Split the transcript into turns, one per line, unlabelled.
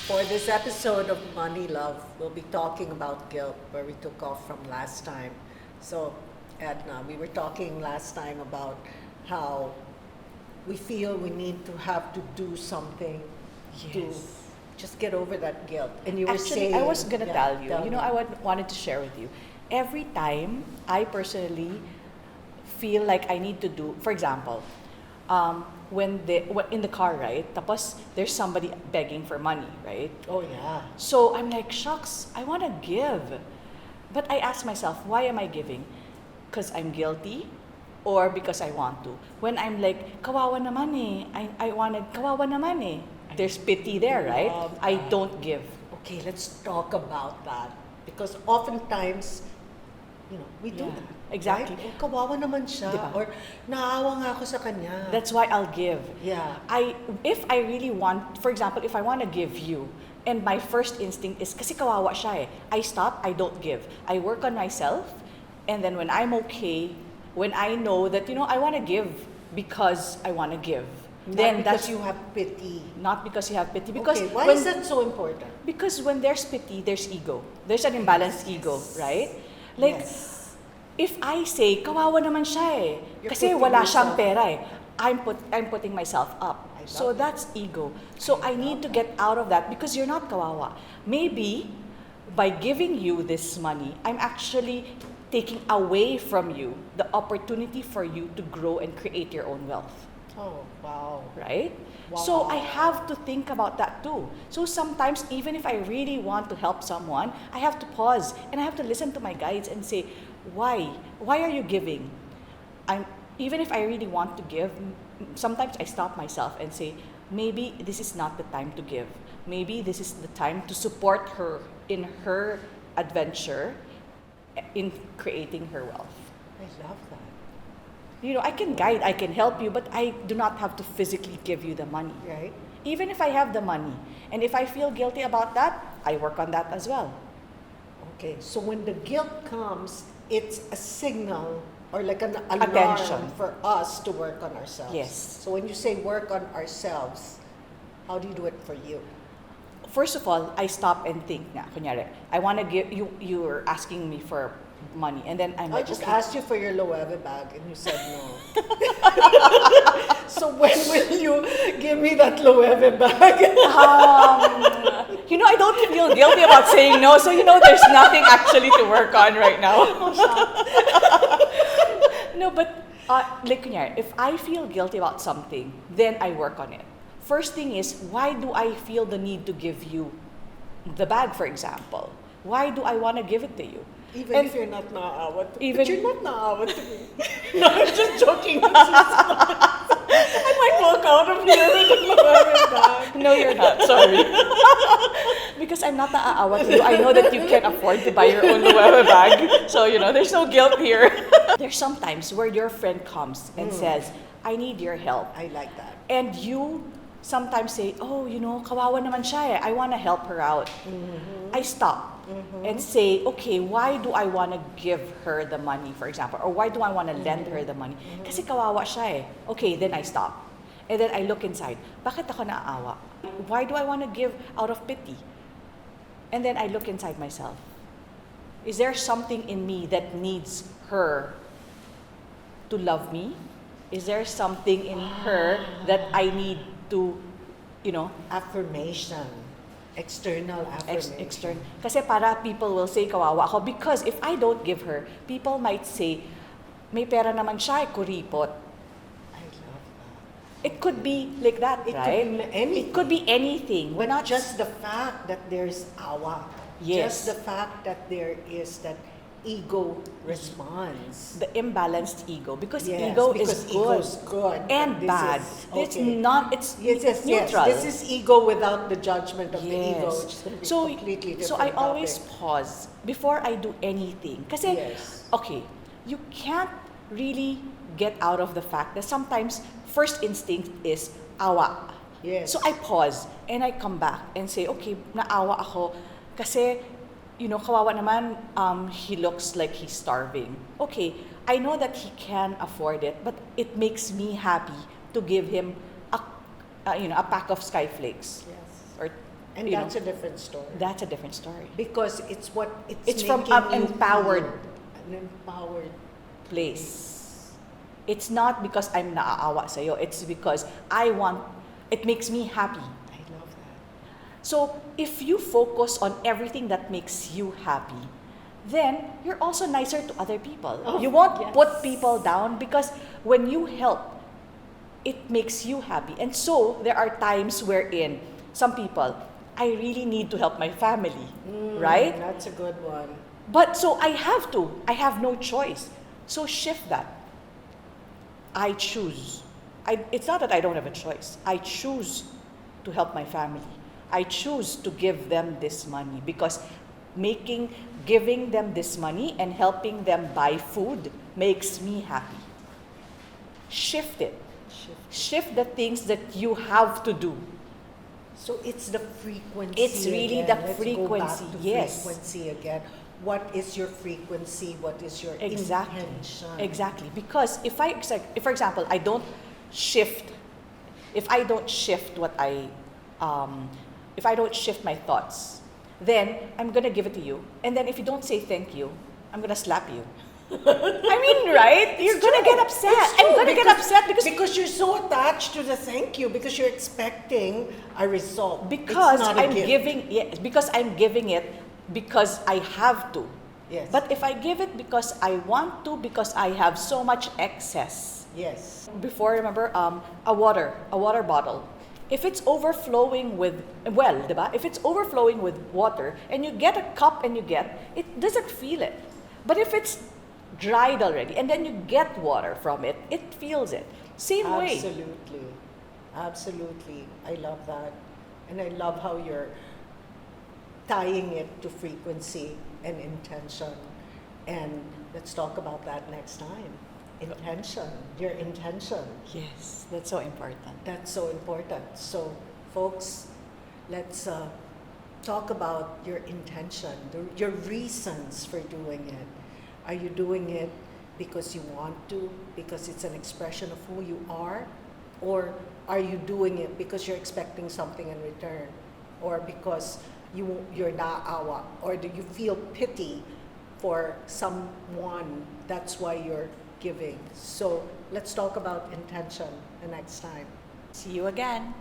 For this episode of Money Love, we'll be talking about guilt, where we took off from last time. So, Edna, we were talking last time about how we feel we need to have to do something to just get over that guilt. And you were
Actually,
saying,
I was gonna tell you.
me.
I wanted to share with you. Every time I personally feel like I need to do, for example, when in the car, right? Tapos there's somebody begging for money, right?
Oh yeah.
So I'm like, shucks, I want to give. But I ask myself, why am I giving? Because I'm guilty or because I want to? When I'm like, kawawa naman eh. I wanted, kawawa naman eh. There's pity there, right?
Love
I
that.
don't give.
Okay, let's talk about that. Because oftentimes, we do
Yeah,
that.
exactly.
Right? Oh, kawawa naman siya.
Diba?
Or naawa nga ako sa kanya.
That's why I'll give.
Yeah.
If I really want, for example, if I want to give you, and my first instinct is, kasi kawawa siya eh. I stop, I don't give. I work on myself, and then when I'm okay, when I know that, I want to give because I want to give.
Not because you have pity.
Not because you have pity. Because
Okay, why is that so important?
Because when there's pity, there's ego. There's an imbalanced ego, right? Like,
Yes.
if I say, kawawa naman siya eh,
You're
kasi
putting
wala siyang
yourself-
pera eh, I'm putting myself up.
I love
So
that.
that's ego. So I need to get out of that because you're not kawawa. Maybe by giving you this money, I'm actually taking away from you the opportunity for you to grow and create your own wealth.
Oh, wow.
Right?
Wow.
So I have to think about that too. So sometimes, even if I really want to help someone, I have to pause and I have to listen to my guides and say, why? Why are you giving? Even if I really want to give, sometimes I stop myself and say, maybe this is not the time to give. Maybe this is the time to support her in her adventure in creating her wealth.
I love that.
I can guide, I can help you, but I do not have to physically give you the money.
Right?
Even if I have the money. And if I feel guilty about that, I work on that as well.
Okay, so when the guilt comes, it's a signal or like an alarm
Attention.
for us to work on ourselves.
Yes.
So when you say work on ourselves, how do you do it for you?
First of all, I stop and think na, kunyari, I want to give, you're asking me for money. And then I'm
I
like,
just
okay.
asked you for your Loewe bag and you said no. So when will you give me that Loewe bag?
I don't feel guilty about saying no, so there's nothing actually to work on right now. No, but like kunyari, if I feel guilty about something, then I work on it. First thing is, why do I feel the need to give you the bag, for example? Why do I want to give it to you?
Even if you're not naawa to me.
Even-
But you're not naawa to me. No, I'm just joking.
I might walk out of here with a Loewe bag. No, you're not. Sorry. Because I'm not naaawa to you. I know that you can afford to buy your own Loewe bag. So, there's no guilt here. There's sometimes where your friend comes and says, I need your help.
I like that.
And you sometimes say, oh, kawawa naman siya eh. I want to help her out. I stop and say, okay, why do I want to give her the money, for example? Or why do I want to lend her the money? Kasi kawawa siya eh. Okay, then I stop. And then I look inside. Bakit ako naaawa? Why do I want to give out of pity? And then I look inside myself. Is there something in me that needs her to love me? Is there something in her that I need to,
Affirmation. External affirmation.
external? Kasi para people will say kawawa ako because if I don't give her, people might say, may pera naman siya, kuripot.
I love that.
It could be like that,
It
right?
could be anything.
It could be anything. We're
But
not
just the fact that there's awa.
Yes.
Just the fact that there is that ego responds.
The imbalanced ego, because
Yes,
ego
because
is good
ego's good,
and
but this
bad.
is-
It's
okay.
not. It's
Yes,
neutral.
This is ego without the judgment of the ego, which is going to be
So,
completely different
so I always
topic.
pause before I do anything. Kasi,
Yes.
okay, you can't really get out of the fact that sometimes first instinct is awa.
Yes.
So I pause and I come back and say, okay, naawa ako kasi, kawawa naman, he looks like he's starving. Okay, I know that he can afford it, but it makes me happy to give him a pack of Skyflakes.
Yes.
Or,
And
you know,
that's a different story.
that's a different story.
Because it's
It's from
making
an
you
empowered
feel an empowered
Place. It's not because I'm naaawa sa'yo. It's because it makes me happy.
I love that.
So, if you focus on everything that makes you happy, then you're also nicer to other people.
Oh,
You won't
yes.
put people down because when you help, it makes you happy. And so, there are times wherein some people, I really need to help my family, right?
That's a good one.
But so I have to. I have no choice. So shift that. I choose. It's not that I don't have a choice. I choose to help my family. I choose to give them this money because giving them this money and helping them buy food makes me happy. Shift it. Shift the things that you have to do.
So it's the frequency.
It's really
again.
the
Let's
frequency,
Go back to
yes.
frequency again. What is your frequency? What is your
Exactly.
intention?
Exactly. Because if for example, if I don't shift if I don't shift my thoughts, then I'm gonna give it to you. And then if you don't say thank you, I'm gonna slap you. I mean, right? You're gonna get upset.
It's
I'm
true,
gonna get upset
because you're so attached to the thank you because you're expecting a result.
because
It's not a
I'm
gift.
giving it because I have to.
Yes.
But if I give it because I want to, because I have so much excess.
Yes.
Before, remember, a water bottle. If it's overflowing with, diba? If it's overflowing with water and you get a cup and it doesn't feel it. But if it's dried already and then you get water from it, it feels it. Same way.
Absolutely. Absolutely. I love that. And I love how you're tying it to frequency and intention. And let's talk about that next time. Intention. Your intention.
Yes, that's so important.
That's so important. So, folks, let's talk about your intention, your reasons for doing it. Are you doing it because you want to, because it's an expression of who you are? Or are you doing it because you're expecting something in return? Or because you're naawa? Or do you feel pity for someone? That's why you're giving. So let's talk about intention the next time.
See you again.